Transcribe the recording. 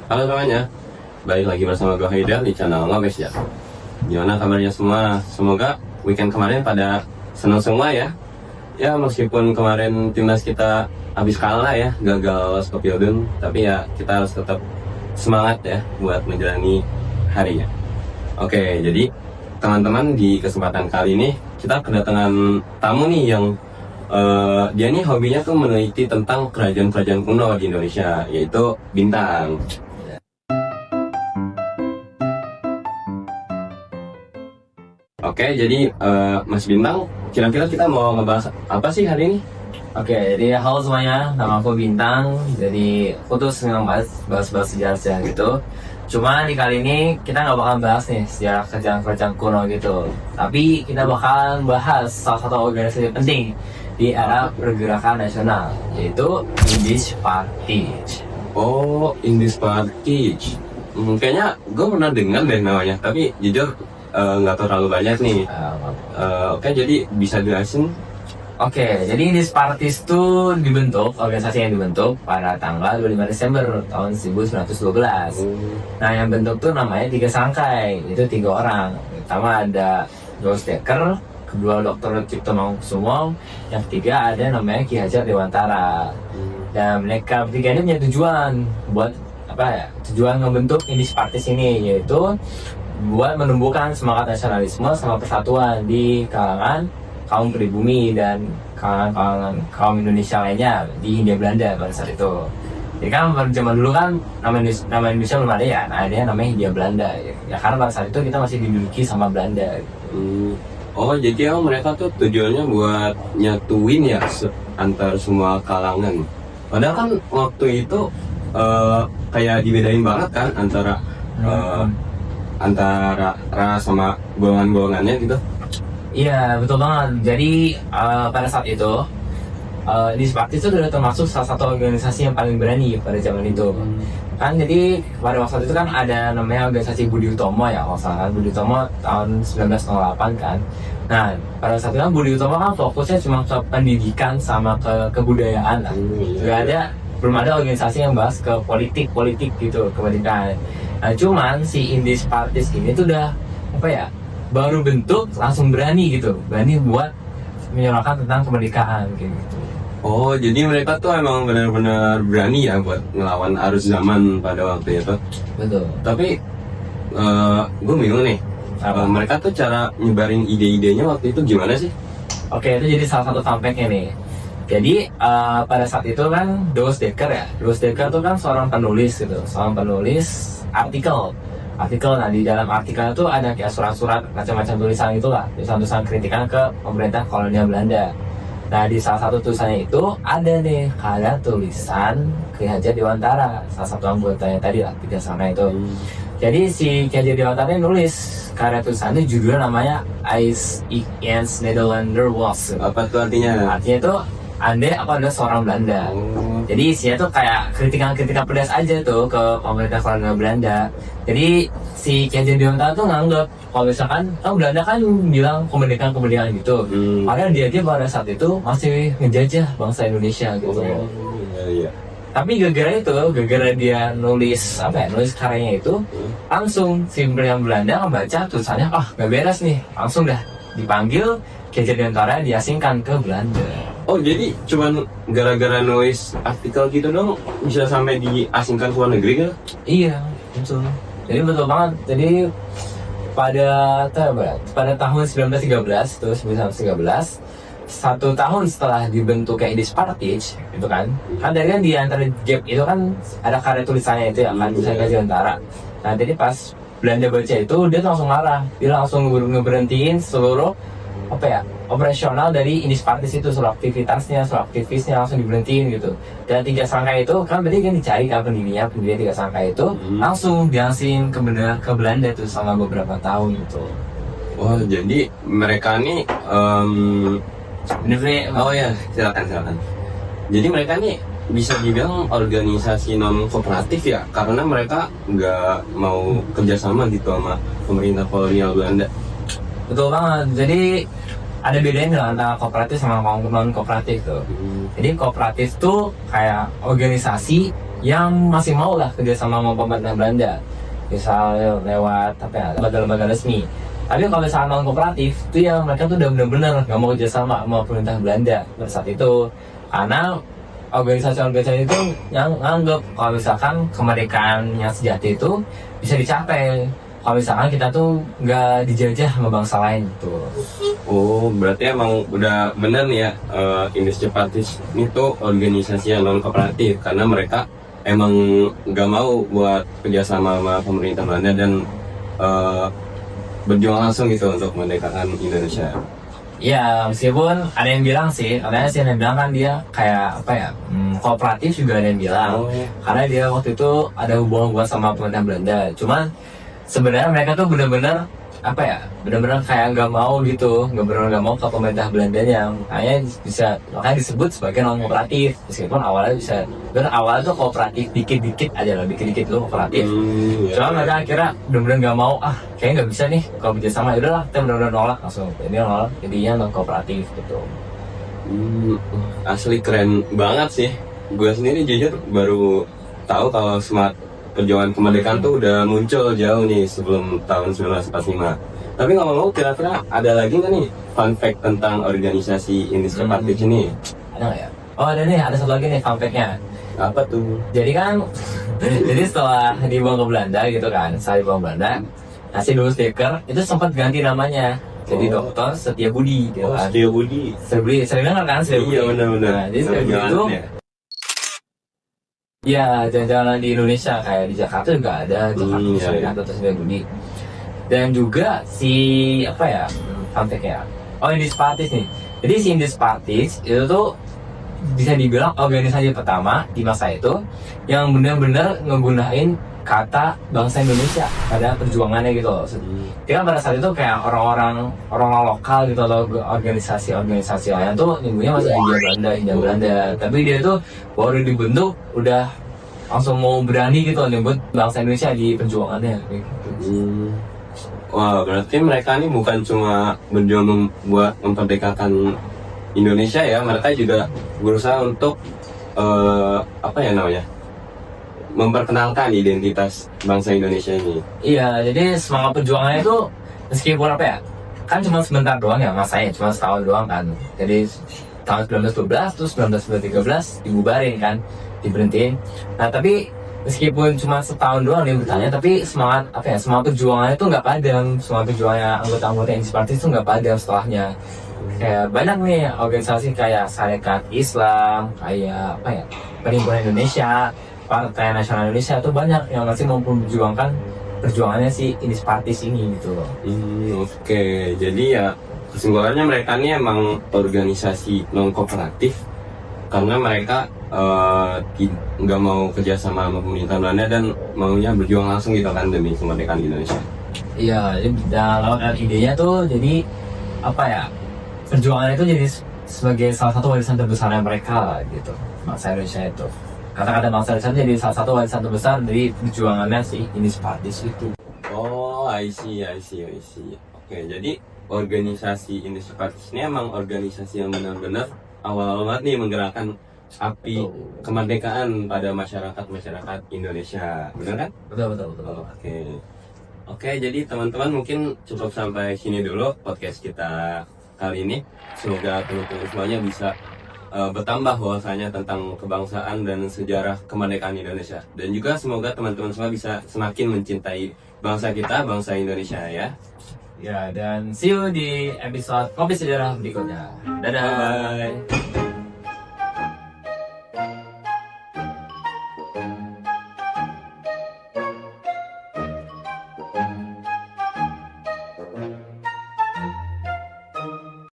Halo semuanya, balik lagi bersama gue Haidar di channel Ngobes ya. Gimana kabarnya semua? Semoga weekend kemarin pada senang semua ya. Ya meskipun kemarin timnas kita habis kalah ya, gagal lolos ke Piala, tapi ya kita harus tetap semangat ya buat menjalani harinya. Oke, jadi teman-teman di kesempatan kali ini kita kedatangan tamu nih yang dia nih hobinya tuh meneliti tentang kerajaan-kerajaan kuno di Indonesia, yaitu Bintang. Oke, jadi Mas Bintang, kira-kira kita mau ngebahas apa sih hari ini? Oke, jadi halo semuanya, nama aku Bintang. Jadi aku tuh senang bahas sejarah-sejarah gitu. Cuma di kali ini kita nggak bakal bahas nih sejarah kerajaan-kerajaan kuno gitu. Tapi kita bakalan bahas salah satu organisasi penting di era pergerakan nasional, yaitu Indies Partij. Oh, Indies Partij. Kayaknya gue pernah dengar deh namanya, tapi jujur nggak terlalu banyak nih. Oke, jadi bisa jelasin? Oke, jadi Indies Partij itu dibentuk, organisasi yang dibentuk pada tanggal 25 Desember tahun 1912. Nah, yang bentuk tuh namanya 3 sangkai, itu 3 orang. Pertama ada Joos Dekker, kedua Dr. Cipto Mangunkusumo, yang ketiga ada namanya Ki Hajar Dewantara. Dan mereka bertiga ini punya tujuan buat tujuan membentuk Indies Partij ini, yaitu buat menumbuhkan semangat nasionalisme sama persatuan di kalangan kaum pribumi dan kalangan kaum Indonesia lainnya di Hindia Belanda pada saat itu. Jadi kan pada zaman dulu kan nama Indonesia belum ada ya, nah ada namanya Hindia Belanda ya, karena pada saat itu kita masih diduduki sama Belanda. Oh, jadi mereka tuh tujuannya buat nyatuin ya antar semua kalangan. Padahal kan waktu itu kayak dibedain banget kan antara ras sama golongan-golongannya gitu. Iya, betul banget. Jadi pada saat itu Indies Partij itu sudah termasuk salah satu organisasi yang paling berani pada zaman itu. Kan jadi pada waktu itu kan ada namanya organisasi Budi Utomo ya, kalau salah kan Budi Utomo tahun 1908 kan. Nah, pada saat itu kan Budi Utomo kan fokusnya cuma ke pendidikan sama ke kebudayaan lah. Belum ada organisasi yang bahas ke politik gitu, ke pendidikan. Nah, cuman si Indies Partij ini tuh udah baru bentuk langsung berani buat menyuarakan tentang kemerdekaan kayak gitu. Oh, jadi mereka tuh emang benar-benar berani ya buat ngelawan arus zaman pada waktu itu. Betul. Tapi gue bingung nih, mereka tuh cara nyebarin ide-idenya waktu itu gimana sih? Oke, itu jadi salah satu comebacknya nih. Jadi pada saat itu kan Joos Dekker tuh kan seorang penulis artikel. Nah, di dalam artikel itu ada kayak surat-surat macam-macam tulisan itulah, tulisan-tulisan kritikan ke pemerintah kolonial Belanda. Nah, di salah satu tulisannya itu ada nih karya tulisan Ki Hajar Dewantara, salah satu anggotanya tadi lah, 3 sana itu. Jadi si Ki Hajar Dewantara nulis karya tulisannya, judulnya namanya Is Ik Eens Nederlander Was. Apa tuh artinya? Artinya itu andai aku adalah seorang Belanda. Jadi isinya tuh kayak kritikan-kritikan pedas aja tuh ke pemerintah kolonial Belanda. Jadi si Ki Hajar Dewantara tuh nganggap kalau misalkan Belanda kan bilang kemerdekaan gitu. Padahal dia pada saat itu masih ngejajah bangsa Indonesia gitu. Iya. Tapi gara-gara dia nulis karyanya itu, langsung si yang Belanda ngebaca tulisannya, gak beres nih, langsung dah dipanggil Ki Hajar Dewantara, diasingkan ke Belanda. Oh, jadi cuman gara-gara nulis artikel gitu dong bisa sampai diasingkan ke luar negeri kan? Iya, betul. Jadi betul banget. Jadi pada tahun 1913 itu 1913, 1 tahun setelah dibentuknya Indies Partij itu kan dari kan di antara gap itu kan ada karya tulisannya itu ya kan, tulisan Ki Hajar Dewantara. Nah, jadi pas Belanda baca itu dia langsung marah, dia langsung ngeberhentiin seluruh operasional dari Indies Partij itu, seluruh aktivisnya langsung diberhentiin gitu. Dan 3 sangkai itu kan berarti kan dicari kan pendirinya 3 sangkai itu langsung diasing ke Belanda tuh selama beberapa tahun gitu. Wah, jadi mereka nih oh ya, silakan. Jadi mereka nih bisa dibilang organisasi non kooperatif ya, karena mereka nggak mau kerjasama gitu sama pemerintah kolonial Belanda. Betul banget. Jadi ada bedanya antara kooperatif sama non kooperatif tuh. Jadi kooperatif tuh kayak organisasi yang masih mau lah kerjasama sama pemerintah Belanda, misalnya lewat apa ya, lembaga-lembaga resmi. Tapi kalau misalnya non kooperatif itu ya mereka tuh udah bener-bener nggak mau kerjasama sama pemerintah Belanda pada saat itu, karena organisasi-organisasi itu yang nganggep kalau misalkan kemerdekaan yang sejati itu bisa dicapai kalau misalkan kita tuh nggak dijajah sama bangsa lain tuh. Oh, berarti emang udah bener nih ya, Industri Partis ini tuh organisasi yang non kooperatif karena mereka emang nggak mau buat kerjasama sama pemerintah Belanda dan berjuang langsung gitu untuk memerdekakan Indonesia. Ya meskipun ada yang bilang sih, katanya sih ada yang bilang kan dia kayak apa ya, kooperatif juga ada yang bilang, karena dia waktu itu ada hubungan sama pemerintah Belanda. Cuman sebenarnya mereka tuh bener-bener apa ya, bener-bener kayak nggak mau gitu, nggak mau ke pemerintah Belandanya, makanya makanya disebut sebagai non kooperatif. Meskipun awalnya awalnya tuh kooperatif dikit-dikit aja lah, dikit-dikit dulu kooperatif. Cuma mereka akhirnya bener-bener nggak mau, kayaknya nggak bisa nih kalau kerjasama, udahlah kita bener-bener nolak langsung, jadinya non kooperatif gitu. Asli keren banget sih. Gue sendiri jujur baru tahu kalau semangat perjuangan kemerdekaan tuh udah muncul jauh nih sebelum tahun 1945. Tapi ngomong-ngomong, kira-kira ada lagi nggak nih fun fact tentang organisasi Industri Partis ini? Ada nggak ya? Oh ada nih, ada satu lagi nih fun fact-nya. Apa tuh? Jadi kan, jadi setelah dibuang ke Belanda gitu kan, setelah dibuang ke Belanda, nasi dulu stiker itu sempat ganti namanya. Jadi Dr. Setiabudi gitu kan. Setiabudi. Sering dengar kan Setiabudi? Iya benar-benar. Nah, jadi Setiabudi itu ya jalan-jalan di Indonesia, kayak di Jakarta juga ada Jakarta Dr. Setiabudi. Dan juga si apa ya, fun fact ya. Oh, Industri Partis nih. Jadi si Industri Partis itu tuh bisa dibilang organisasi pertama di masa itu yang benar-benar ngegunain kata bangsa Indonesia pada perjuangannya gitu loh. Karena pada saat itu kayak orang lokal gitu loh, organisasi lain tuh nyebutnya masih Hindia Belanda. Tapi dia tuh baru dibentuk udah langsung mau berani gitu loh nyebut bangsa Indonesia di perjuangannya gitu. Wah, berarti mereka ini bukan cuma berjuang buat memerdekakan Indonesia ya, mereka juga berusaha untuk apa ya namanya, memperkenalkan identitas bangsa Indonesia ini. Iya, jadi semangat perjuangannya itu meskipun apa ya, kan cuma sebentar doang ya masanya, cuma setahun doang kan. Jadi tahun 1912 terus 1913 dibubarin kan, diberhentiin. Nah tapi meskipun cuma setahun doang nih bertanya, tapi semangat apa ya, semangat perjuangannya itu nggak padam, semangat perjuangannya anggota-anggota Industri Partis itu nggak padam setelahnya. Kayak banyak nih organisasi kayak Sarekat Islam, kayak apa ya, Perhimpunan Indonesia, Partai Nasional Indonesia, itu banyak yang masih memperjuangkan perjuangannya si Industri Partis ini gitu loh. Oke, jadi ya kesimpulannya mereka ini emang organisasi non kooperatif karena mereka nggak mau kerjasama sama pemerintah Belanda dan maunya berjuang langsung gitu kan demi kemerdekaan Indonesia. Iya, jadi dalam idenya tuh jadi apa ya, perjuangan itu jadi sebagai salah satu warisan terbesarnya mereka gitu, bangsa Indonesia itu. Kata-kata bangsa Indonesia jadi salah satu warisan terbesar dari perjuangannya si Industri Partis itu. Oh, I see. Oke, jadi organisasi Industri Partis ini emang organisasi yang benar-benar awal banget nih menggerakkan api kemerdekaan pada masyarakat Indonesia, benar kan? Betul. Oke, jadi teman-teman mungkin cukup sampai sini dulu podcast kita kali ini. Semoga teman-teman semuanya bisa bertambah wawasannya tentang kebangsaan dan sejarah kemerdekaan Indonesia. Dan juga semoga teman-teman semua bisa semakin mencintai bangsa kita, bangsa Indonesia ya. Ya, dan see you di episode Kopi Sejarah berikutnya. Dadah. Bye.